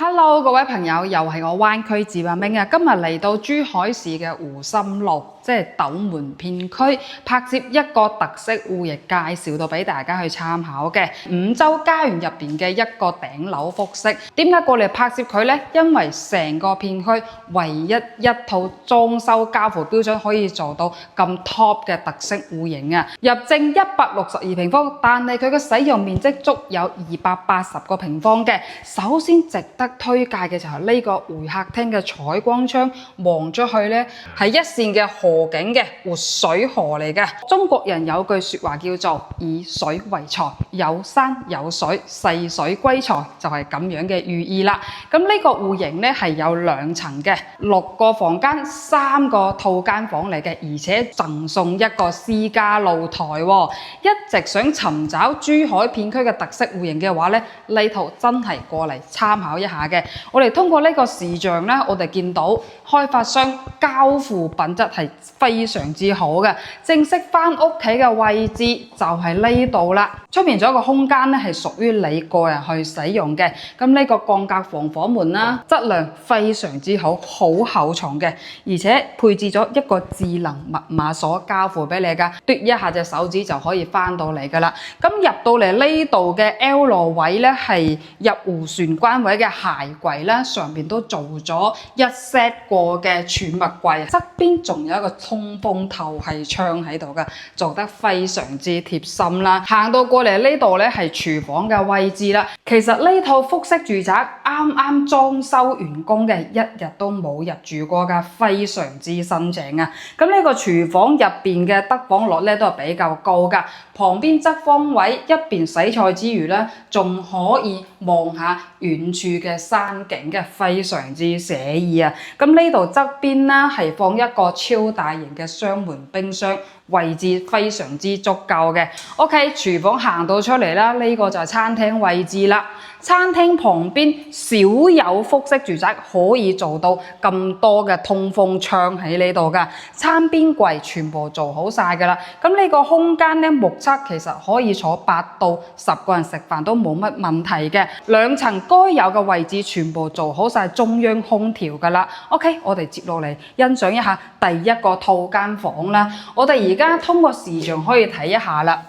Hello，各位朋友，又係我灣區自畫明啊！今日嚟到珠海市嘅湖心路，即係斗門片區，拍攝一個特色戶型，介紹到俾大家去參考嘅五洲家園入邊嘅一個頂樓複式。點解過嚟拍攝佢呢？因為成個片區唯一一套裝修交付標準可以做到咁 top 嘅特色戶型啊！入正162平方，但係佢嘅使用面積足有280個平方嘅。首先值得推介嘅就係呢個會客廳嘅採光窗，望出去呢係一線嘅河景嘅活水河嚟嘅。中國人有句説話叫做以水為財，有山有水，細水歸財，就係咁樣嘅寓意啦。咁呢個戶型呢係有2層嘅，6個房間，3個套間房嚟嘅，而且贈送一個私家露台喎。一直想尋找珠海片區嘅特色戶型嘅話呢，呢套真係過嚟參考一下嘅。我哋通過呢個視像呢，我哋見到開發商交付品質係非常之好嘅。正式返屋企嘅位置就係呢度啦。出面仲有一個空間呢，係屬於你個人去使用嘅。咁呢個鋼格防火門啦，質量非常之好，好厚重嘅，而且配置咗一個智能密碼鎖交付俾你噶，嘟一下隻手指就可以返到嚟噶啦。咁入到嚟呢度嘅 L 位呢，係入湖船關位嘅鞋櫃啦，上邊都做咗一 set 過嘅儲物櫃，側邊仲有一個通風透氣窗喺度噶，做得非常之貼心啦。行到過嚟呢度呢，係廚房嘅位置啦。其實呢套複式住宅啱啱裝修完工嘅，一日都冇入住過噶，非常之新淨啊。咁呢個廚房入邊嘅得房率呢，都係比較高噶，旁邊側方位一邊洗菜之餘呢，仲可以望下遠處嘅山景嘅，非常之寫意啊！咁呢度側邊呢，係放一個超大型嘅雙門冰箱，位置非常之足夠嘅。OK， 廚房行到出嚟啦，呢個就係餐廳位置啦。餐廳旁邊少有複式住宅可以做到咁多嘅通風窗喺呢度噶，餐邊櫃全部做好晒噶啦。咁呢個空間呢，目測其實可以坐8到10個人食飯都冇乜問題嘅。2層該有嘅位置全部做好晒中央空調噶啦。OK， 我哋接落嚟欣賞一下第一個套間房啦。我哋而家通過視像可以睇一下啦。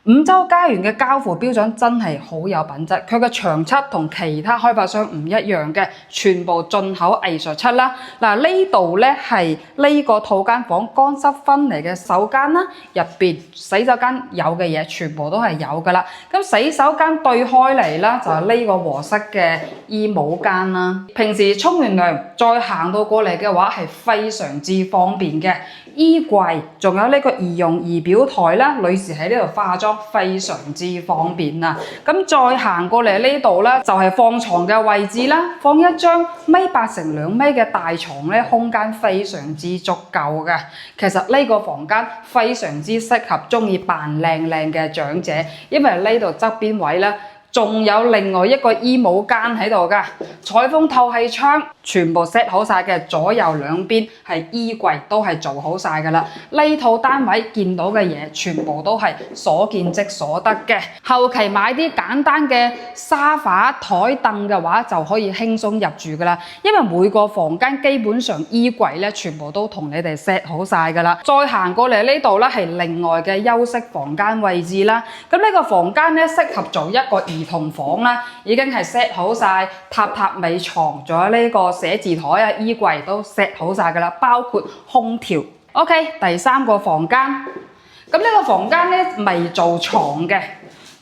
五洲家園嘅交付標準真係好有品質，佢嘅牆漆同其他開發商唔一樣嘅，全部進口藝術漆啦。嗱，呢度咧係呢個套間房乾濕分離嘅手間啦，入邊洗手間有嘅嘢全部都係有噶啦。咁洗手間對開嚟啦，就係呢個和式嘅衣帽間啦。平時沖完涼再行到過嚟嘅話，係非常之方便嘅。衣櫃仲有呢個移動儀表台啦，女士喺呢度化妝非常之方便啊！咁再行過嚟呢度咧，就係放床嘅位置啦，放一張1.8乘2米嘅大床咧，空間非常之足夠嘅。其實呢個房間非常之適合中意扮靚靚嘅長者，因為呢度側邊位咧，仲有另外一個衣帽間喺度噶，採風透氣窗全部 set 好晒嘅，左右兩邊係衣櫃都係做好晒噶啦。呢套單位見到嘅嘢全部都係所見即所得嘅。後期買啲簡單嘅沙發台凳嘅話，就可以輕鬆入住噶啦。因為每個房間基本上衣櫃咧，全部都同你哋 set 好晒噶啦。再行過嚟呢度咧，係另外嘅休息房間位置啦。咁呢個房間咧，適合做一個兒童房啦，已經係 set 好晒榻尾床，仲有呢個寫字台啊、衣櫃都 set 好晒噶啦，包括空調。OK， 第3個房間，咁呢個房間咧未做床嘅，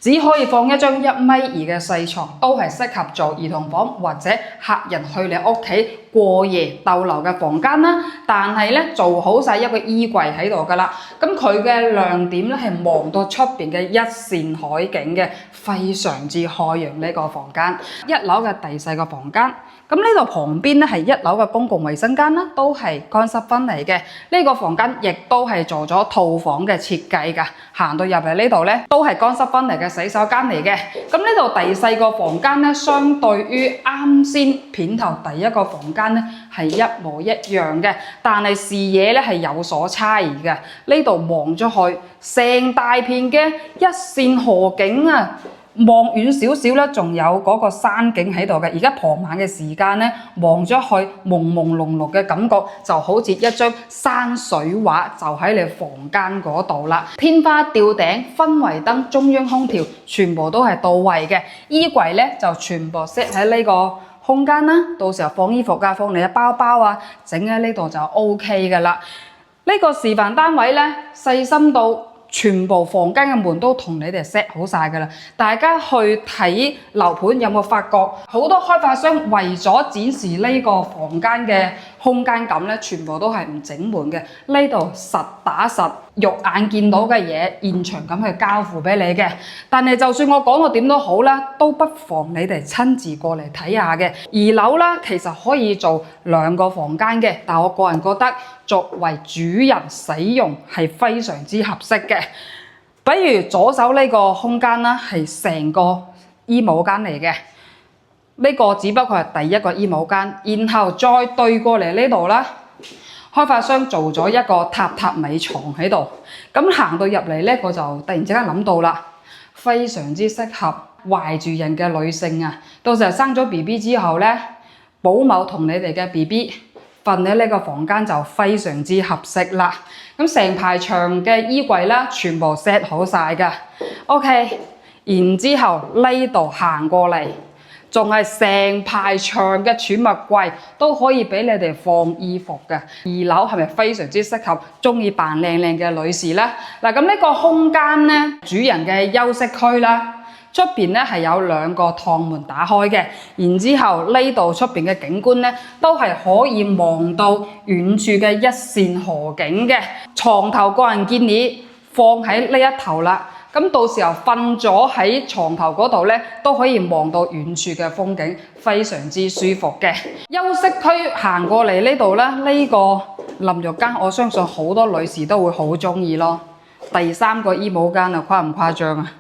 只可以放一張1.2米嘅細床，都係適合做兒童房或者客人去你屋企過夜逗留嘅房間啦。但係咧做好晒一個衣櫃喺度噶啦。咁佢嘅亮點咧係望到出邊嘅一線海景嘅，非常之開揚呢個房間。1樓嘅第4個房間。咁呢度旁邊咧係1樓嘅公共衛生間啦，都係乾濕分離嘅。呢個房間亦都係做咗套房嘅設計㗎。行到入嚟呢度咧，都係乾濕分離嘅洗手間嚟嘅。咁呢度第4個房間咧，相對於啱先片頭第1個房間咧係一模一樣嘅，但係視野咧係有所差異嘅。呢度望咗去，成大片嘅一線河景啊！望遠少少咧，仲有嗰個山景喺度嘅。而家傍晚嘅時間咧，望咗去朦朦朧朧嘅感覺，就好似一張山水畫，就喺你房間嗰度啦。天花吊頂、氛圍燈、中央空調，全部都係到位嘅。衣櫃咧就全部 set 喺呢個空間啦，到時候放衣服啊，放你嘅包包啊，整喺呢度就 OK 噶啦。呢個示範單位咧，細心到全部房間嘅門都同你哋 set 好晒㗎啦！大家去睇樓盤有冇發覺好多開發商為咗展示呢個房間嘅空間感咧，全部都係唔整門嘅。呢度實打實肉眼見到嘅嘢，現場咁去交付俾你嘅。但係就算我講到點都好啦，都不妨你哋親自過嚟睇下嘅。二樓啦，其實可以做2個房間嘅，但我個人覺得作為主人使用係非常之合適嘅。比如左手呢個空間啦，係成個衣帽間嚟嘅，呢個只不過係第一個衣帽間，然後再對過嚟呢度啦，開發商做咗一個榻榻米床喺度。咁行到入嚟呢，我就突然之間諗到啦，非常之適合懷住孕嘅女性啊！到時候生咗 BB 之後呢，保姆同你哋嘅 BB 瞓喺呢個房間就非常之合適啦。咁成排長嘅衣櫃啦，全部 set 好晒㗎。OK， 然之後呢度行過嚟，仲係成排長嘅儲物櫃都可以俾你哋放衣服嘅。2樓係咪非常之適合中意扮靚靚嘅女士呢？嗱，咁呢個空間呢，主人嘅休息區啦。出邊咧係有2個趟門打開嘅，然之後呢度出邊嘅景觀咧都係可以望到遠處嘅一線河景嘅。床頭個人建議放喺呢一頭啦，咁到時候瞓咗喺床頭嗰度咧都可以望到遠處嘅風景，非常之舒服嘅。休息區行過嚟呢度咧，呢個淋浴間我相信好多女士都會好中意咯。第3個衣帽間啊，誇唔誇張啊？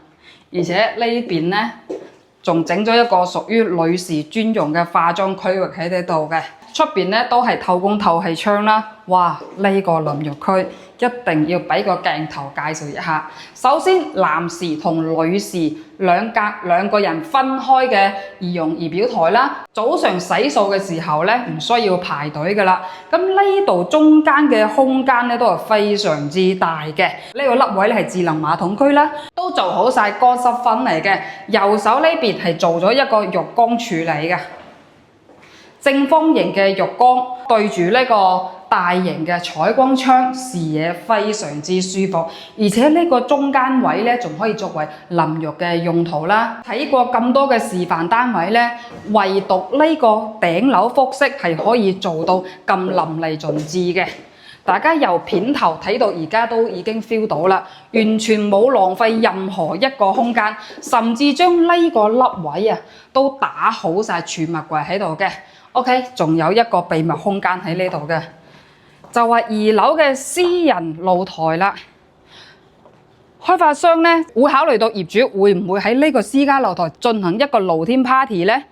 而且呢邊呢，仲整咗一個屬於女士專用嘅化妝區域喺呢度嘅。出邊呢都係透光透氣窗啦。哇！呢個淋浴區一定要俾個鏡頭介紹一下。首先，男士同女士兩個人分開嘅儀容儀表台啦。早上洗漱嘅時候呢，唔需要排隊噶啦。咁呢度中間嘅空間呢，都係非常之大嘅。呢個凹位咧係智能馬桶區啦，都做好晒乾濕分離嘅。右手呢邊係做咗一個浴缸處理嘅。正方形嘅浴缸對住呢個大型嘅採光窗，視野非常之舒服。而且呢個中間位咧，仲可以作為淋浴嘅用途啦。睇過咁多嘅示範單位咧，唯獨呢個頂樓複式係可以做到咁淋漓盡致嘅。大家由片頭睇到而家都已經 feel 到啦，完全冇浪費任何一個空間，甚至將呢個凹位啊都打好晒儲物櫃喺度嘅。OK， 仲有一個秘密空間喺呢度嘅，就係2樓嘅私人露台啦。開發商咧會考慮到業主會唔會喺呢個私家露台進行一個露天 party 咧？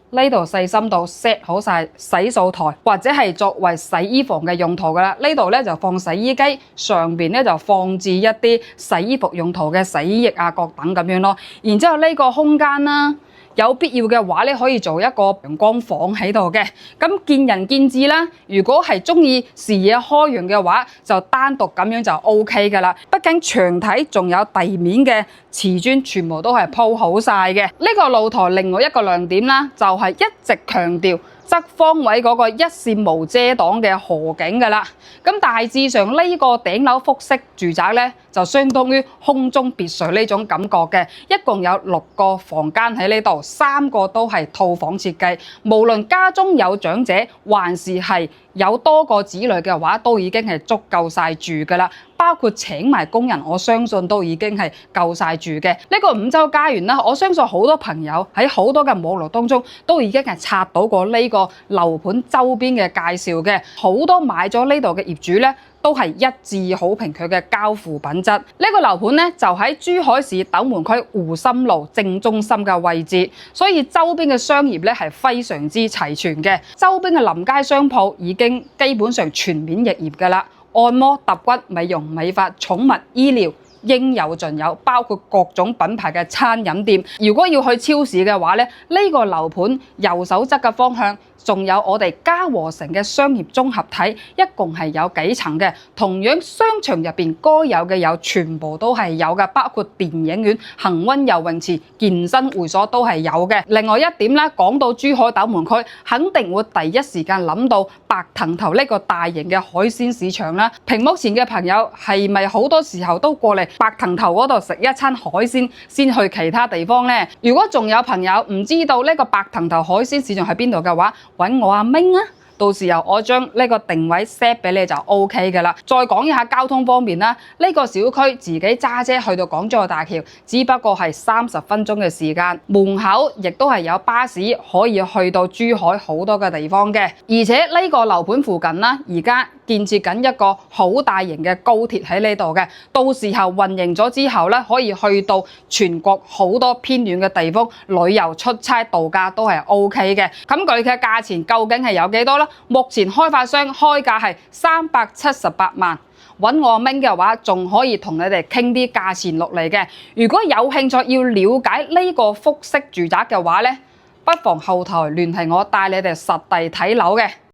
呢度細心到 set 好晒洗漱台，或者係作為洗衣房嘅用途噶啦。呢度咧就放洗衣機，上邊咧就放置一啲洗衣服用途嘅洗衣液啊、各等咁樣咯。然之後呢個空間啦，有必要嘅話咧，可以做一個陽光房喺度嘅。咁見仁見智啦。如果係中意視野開揚嘅話，就單獨咁樣就 OK 噶啦。畢竟牆體仲有地面嘅瓷磚，全部都係鋪好晒嘅。呢個露台另外一個亮點啦，就係一直強調側方位嗰個一線無遮擋嘅河景噶啦。咁大致上呢個頂樓複式住宅咧，就相當於空中別墅呢種感覺嘅。一共有6個房間喺呢度，3個都係套房設計。無論家中有長者，還是係有多個子女嘅話，都已經係足夠晒住噶啦。包括請埋工人，我相信都已經係夠晒住嘅。呢個5洲家園啦，我相信好多朋友喺好多嘅網絡當中都已經係刷到過呢個樓盤周邊嘅介紹嘅。好多買咗呢度嘅業主咧，都係一致好評佢嘅交付品質。呢個樓盤咧就喺珠海市斗門區湖心路正中心嘅位置，所以周邊嘅商業咧係非常之齊全嘅。周邊嘅臨街商鋪已經基本上全面營業㗎啦。按摩、揼骨、美容、美髮、寵物醫療應有盡有，包括各種品牌嘅餐飲店。如果要去超市嘅話咧，呢個樓盤右手側嘅方向仲有我哋嘉禾城嘅商業綜合體，一共係有幾層嘅。同樣商場入邊該有嘅有全部都係有嘅，包括電影院、恆溫游泳池、健身會所都係有嘅。另外一點咧，講到珠海斗門區，肯定會第一時間諗到白藤頭呢個大型嘅海鮮市場啦。屏幕前嘅朋友係咪好多時候都過嚟白藤頭嗰度食一餐海鮮先去其他地方呢？如果仲有朋友唔知道呢個白藤頭海鮮市場喺邊度嘅話，揾我阿明啊！到時候我將呢個定位 set 俾你就 OK 嘅啦。再講一下交通方面啦，呢個小區自己揸車去到港珠澳大橋，只不過係30分鐘嘅時間，門口亦都係有巴士可以去到珠海好多嘅地方嘅。而且呢個樓盤附近啦，而家建設緊一個好大型嘅高鐵喺呢度嘅，到時候運營咗之後咧，可以去到全國好多偏遠嘅地方旅遊、出差、度假都係 OK 嘅。咁佢嘅價錢究竟係有幾多咧？目前開發商開價係378萬，揾我明嘅話，仲可以同你哋傾啲價錢落嚟嘅。如果有興趣要了解呢個複式住宅嘅話咧，不妨後台聯繫我，帶你哋實地睇樓嘅。